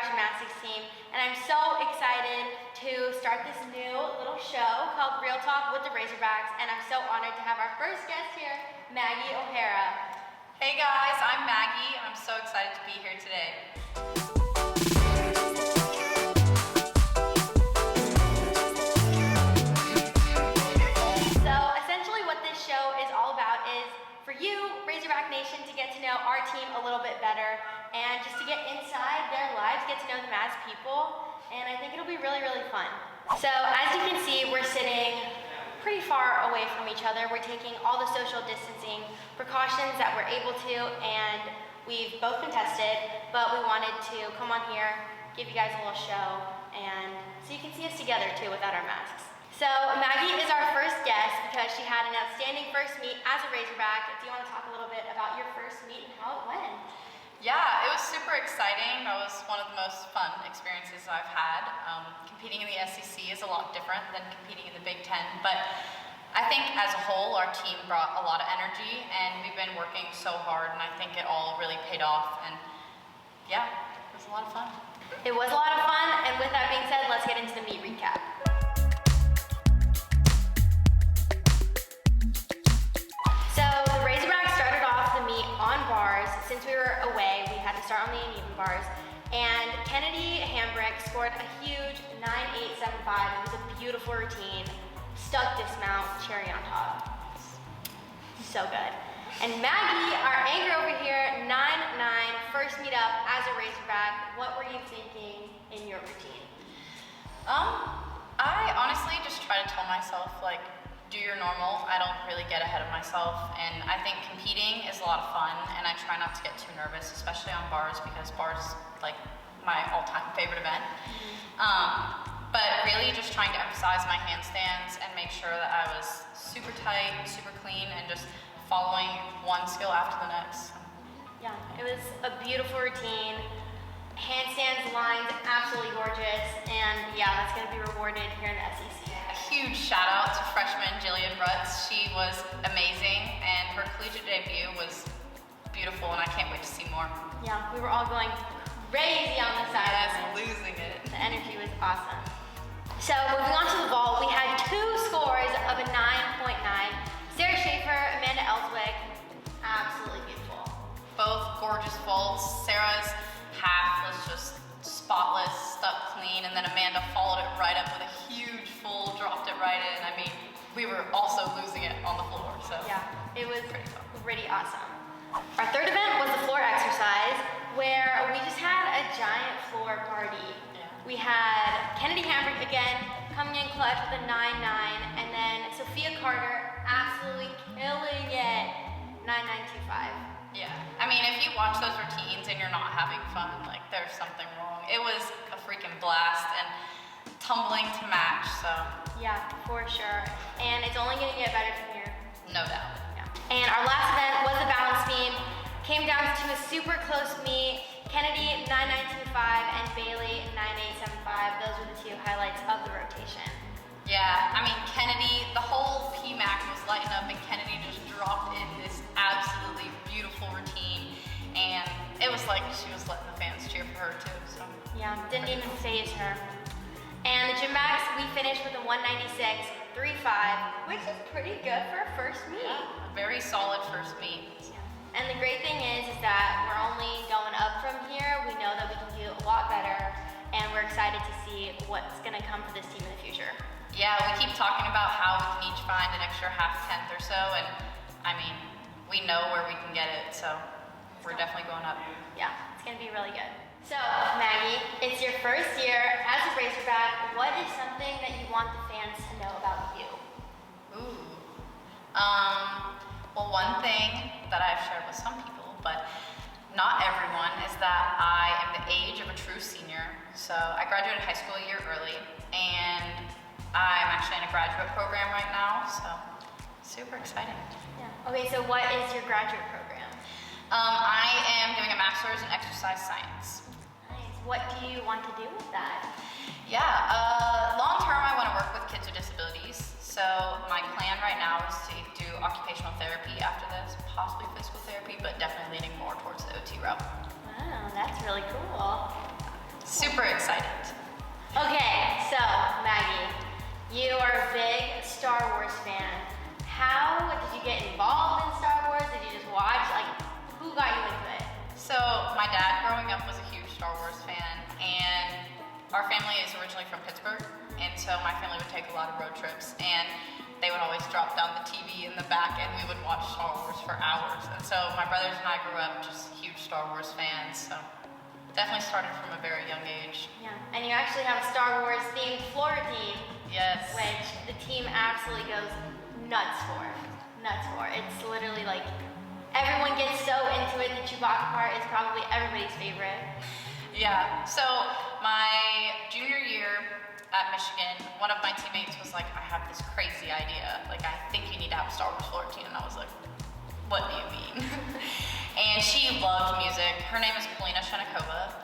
Razorbacks gymnastics team, and I'm so excited to start this new little show called Real Talk with the Razorbacks, and I'm so honored to have our first guest here, Maggie O'Hara. Hey guys, I'm Maggie. I'm so excited to be here today. So essentially what this show is all about is for you, Razorback Nation, to get to know our team a little bit better and just to get inside their lives, get to know them as people, and I think it'll be really, really fun. So as you can see, we're sitting pretty far away from each other. We're taking all the social distancing precautions that we're able to, and we've both been tested, but we wanted to come on here, give you guys a little show, and so you can see us together too without our masks. So Maggie is our first guest because she had an outstanding first meet as a Razorback. Do you want to talk a little bit about your first meet and how it went? Yeah, it was super exciting. That was one of the most fun experiences I've had. Competing in the SEC is a lot different than competing in the Big Ten, but I think as a whole, our team brought a lot of energy, and we've been working so hard, and I think it all really paid off, and yeah, it was a lot of fun. It was a lot of fun, and with that being said, let's get into the meet recap. So the Razorbacks started off the meet on bars. Since we were away, we had to start on the uneven bars. And Kennedy Hambrick scored a huge 9.875. It was a beautiful routine. Stuck dismount, cherry on top. So good. And Maggie, our anchor over here, 9.9, first meet up as a Razorback. What were you thinking in your routine? I honestly just try to tell myself, like, do your normal. I don't really get ahead of myself, and I think competing is a lot of fun, and I try not to get too nervous, especially on bars, because bars is like my all-time favorite event. But really just trying to emphasize my handstands and make sure that I was super tight, super clean, and just following one skill after the next. Yeah, it was a beautiful routine. Handstands, lines, absolutely gorgeous, and yeah, that's going to be rewarded here in the SEC. A huge shout out to freshman Jillian Rutz. She was amazing, and her collegiate debut was beautiful, and I can't wait to see more. Yeah, we were all going crazy on the side. Yes, losing it. The energy was awesome. So moving on to the vault, we had two scores of a 9.9. Sarah Schaefer, Amanda Ellswick, absolutely beautiful. Both gorgeous vaults. Sarah's half was just spotless, stuck clean, and then Amanda followed it right up with a huge full, dropped it right in. I mean, we were also losing it on the floor, so yeah, it was pretty awesome. Our third event was the floor exercise, where we just had a giant floor party. Yeah. We had Kennedy Hambrick again coming in clutch with a 9.9, and then Sophia Carter absolutely killing it, 9.925. Yeah, I mean, if you watch those routines and you're not having fun, like, there's something wrong. It was a freaking blast, and tumbling to match, so. Yeah, for sure. And it's only gonna get better from here. No doubt. Yeah. And our last event was the balance beam. Came down to a super close meet. Kennedy, 9.925, and Bailey, 9.875. Those were the two highlights of the rotation. Yeah, I mean, Kennedy, the whole PMAC was lighting up, and Kennedy just dropped in this absolutely beautiful routine, and it was like she was letting the fans cheer for her too, so. Yeah, didn't even phase her. And the Gymbacks, we finished with a 196.35, which is pretty good for a first meet. Yeah, a very solid first meet. Yeah. And the great thing is that we're only going up from here. We know that we can do a lot better, and we're excited to see what's gonna come for this team in the future. Yeah, we keep talking about how we can each find an extra half tenth or so, and I mean, we know where we can get it, so we're definitely going up. Yeah, it's gonna be really good. So, Maggie, it's your first year as a Razorback. What is something that you want the fans to know about you? Ooh. Well, one thing that I've shared with some people, but not everyone, is that I am the age of a true senior. So I graduated high school a year early, and I'm actually in a graduate program right now, so super exciting. Yeah. Okay, so what is your graduate program? I am doing a master's in exercise science. Nice. What do you want to do with that? Yeah, long term I want to work with kids with disabilities. So my plan right now is to do occupational therapy after this, possibly physical therapy, but definitely leaning more towards the OT route. Wow, that's really cool. Super excited. Okay, so Maggie, you are a big Star Wars fan. How did you get involved in Star Wars? Did you just watch? Like, who got you into it? So my dad growing up was a huge Star Wars fan, and our family is originally from Pittsburgh, and so my family would take a lot of road trips, and they would always drop down the TV in the back and we would watch Star Wars for hours. And so my brothers and I grew up just huge Star Wars fans, so definitely started from a very young age. Yeah, and you actually have a Star Wars themed floor team. Yes. Which the team absolutely goes nuts for. Nuts for. It's literally like everyone gets so into it. The Chewbacca part is probably everybody's favorite. Yeah, so my junior year at Michigan, one of my teammates was like, I have this crazy idea. Like, I think you need to have a Star Wars floor team. And I was like, what do you mean? And she loved music. Her name is Felicia.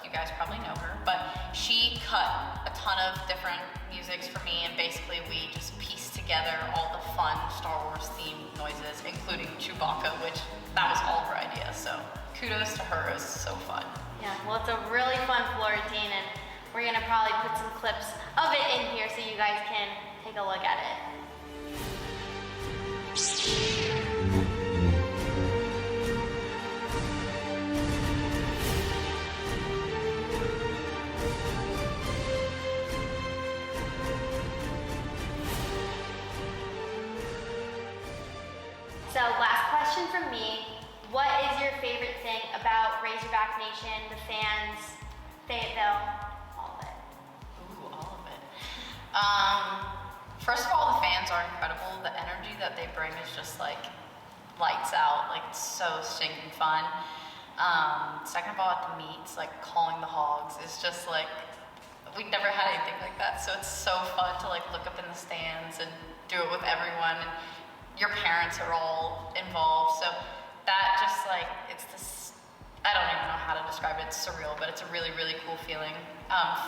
You guys probably know her. But she cut a ton of different musics for me. And basically, we just pieced together all the fun Star Wars themed noises, including Chewbacca, which that was all her idea. So kudos to her. It was so fun. Yeah, well, it's a really fun floor routine, and we're gonna probably put some clips of it in here so you guys can take a look at it. So last question from me. What is your favorite thing about Razorback Nation, the fans, Fayetteville, all of it? Ooh, all of it. First of all, the fans are incredible. The energy that they bring is just like lights out. Like, it's so stinking fun. Second of all, at the meets, like calling the hogs is just like, we've never had anything like that. So it's so fun to like look up in the stands and do it with everyone. And your parents are all involved. So that just like, it's this, I don't even know how to describe it. It's surreal, but it's a really, really cool feeling.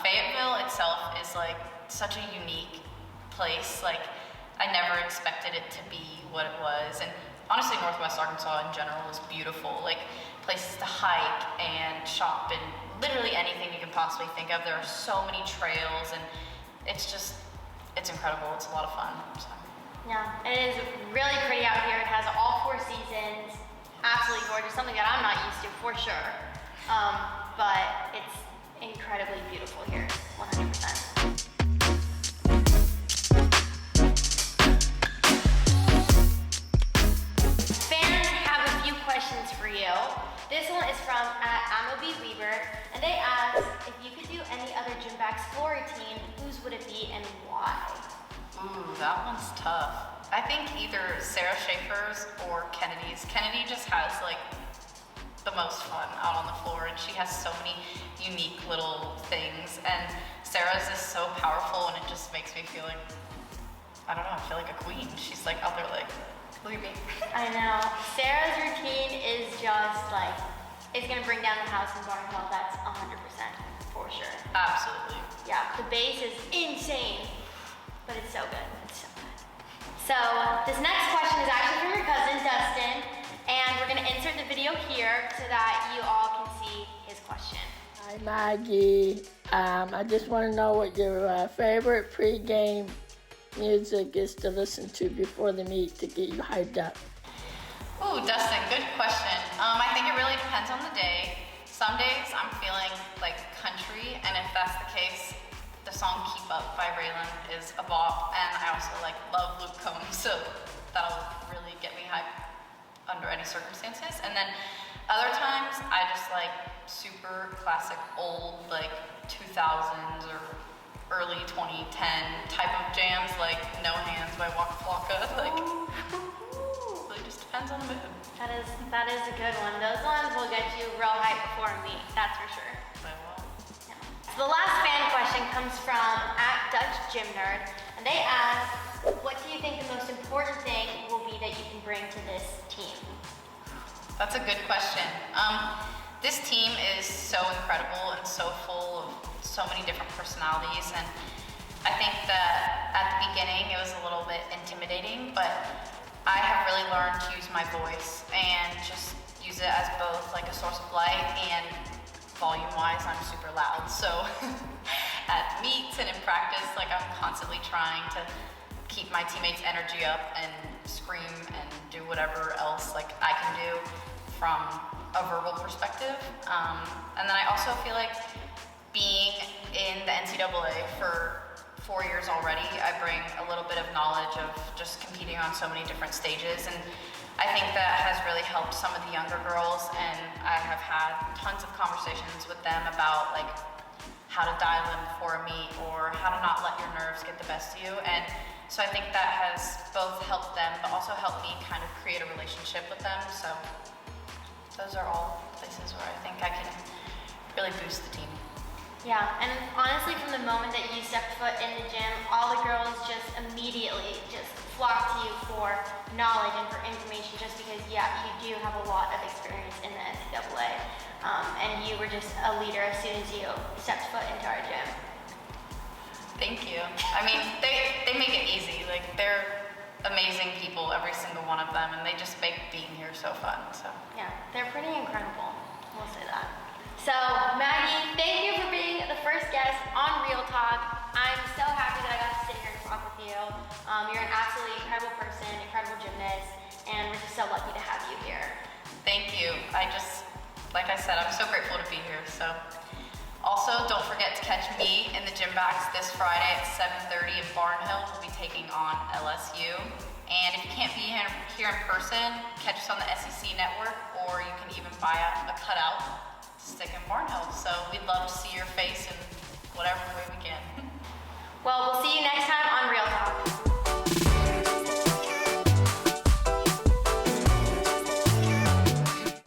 Fayetteville itself is like such a unique place. Like, I never expected it to be what it was. And honestly, Northwest Arkansas in general is beautiful. Like, places to hike and shop and literally anything you can possibly think of. There are so many trails, and it's just, it's incredible. It's a lot of fun. So. Yeah, it is really pretty out here. It has all 4 seasons. Absolutely gorgeous, something that I'm not used to for sure. But it's incredibly beautiful here, 100%. Fans have a few questions for you. This one is from @AmoBWeaver, and they ask if you could do any other gym backs floor routine, whose would it be and why? Ooh, that one's tough. I think either Sarah Schaefer's or Kennedy's. Kennedy just has like the most fun out on the floor, and she has so many unique little things. And Sarah's is so powerful, and it just makes me feel like, I don't know, I feel like a queen. She's like out there like, look at me. I know. Sarah's routine is just like, it's gonna bring down the house in Barnhill. That's 100% for sure. Absolutely. Yeah, the bass is insane, but it's so good. It's so good. So this next question is actually from your cousin, Dustin, and we're gonna insert the video here so that you all can see his question. Hi, Maggie. I just want to know what your favorite pregame music is to listen to before the meet to get you hyped up. Ooh, Dustin, good question. I think it really depends on the day. Some days I'm feeling like country, and if that's the case, the song Keep Up by Raylan is a bop, and I also like love Luke Combs, so that'll really get me hyped under any circumstances. And then other times I just like super classic old like 2000s or early 2010 type of jams like No Hands by Waka Flocka. Like, really just depends on the mood. That is a good one. Those ones will get you real hyped before a meet, that's for sure. So the last fan question comes from @DutchGymNerd, and they ask, what do you think the most important thing will be that you can bring to this team? That's a good question. This team is so incredible and so full of so many different personalities, and I think that at the beginning it was a little bit intimidating, but I have really learned to use my voice and just use it as both like a source of light and volume-wise, I'm super loud. So at meets and in practice, like I'm constantly trying to keep my teammates' energy up and scream and do whatever else like I can do from a verbal perspective. And then I also feel like being in the NCAA for 4 years already, I bring a little bit of knowledge of just competing on so many different stages, and I think that has really helped some of the younger girls, and I have had tons of conversations with them about like how to dial in before a meet or how to not let your nerves get the best of you. And so I think that has both helped them but also helped me kind of create a relationship with them. So those are all places where I think I can really boost the team. Yeah, and honestly, from the moment that you stepped foot in the gym, all the girls just immediately just flocked to you for knowledge and for information, just because, yeah, you do have a lot of experience in the NCAA, and you were just a leader as soon as you stepped foot into our gym. Thank you. I mean, they make it easy. Like, they're amazing people, every single one of them, and they just make being here so fun. So Yeah, they're pretty incredible. We'll say that. So, Maggie, thank you for being the first guest on Real Talk. I'm so happy that I got to sit here and talk with you. You're an absolutely incredible person, incredible gymnast, and we're just so lucky to have you here. thank you. Like I said, I'm so grateful to be here. So also, don't forget to catch me in the gym backs this Friday at 7:30 in Barnhill. We'll be taking on LSU. And if you can't be here in person, catch us on the SEC network, or you can even buy a cutout to stick in Barnhill. So we'd love to see your face in whatever way we can. Well, we'll see you next time on Real Talk.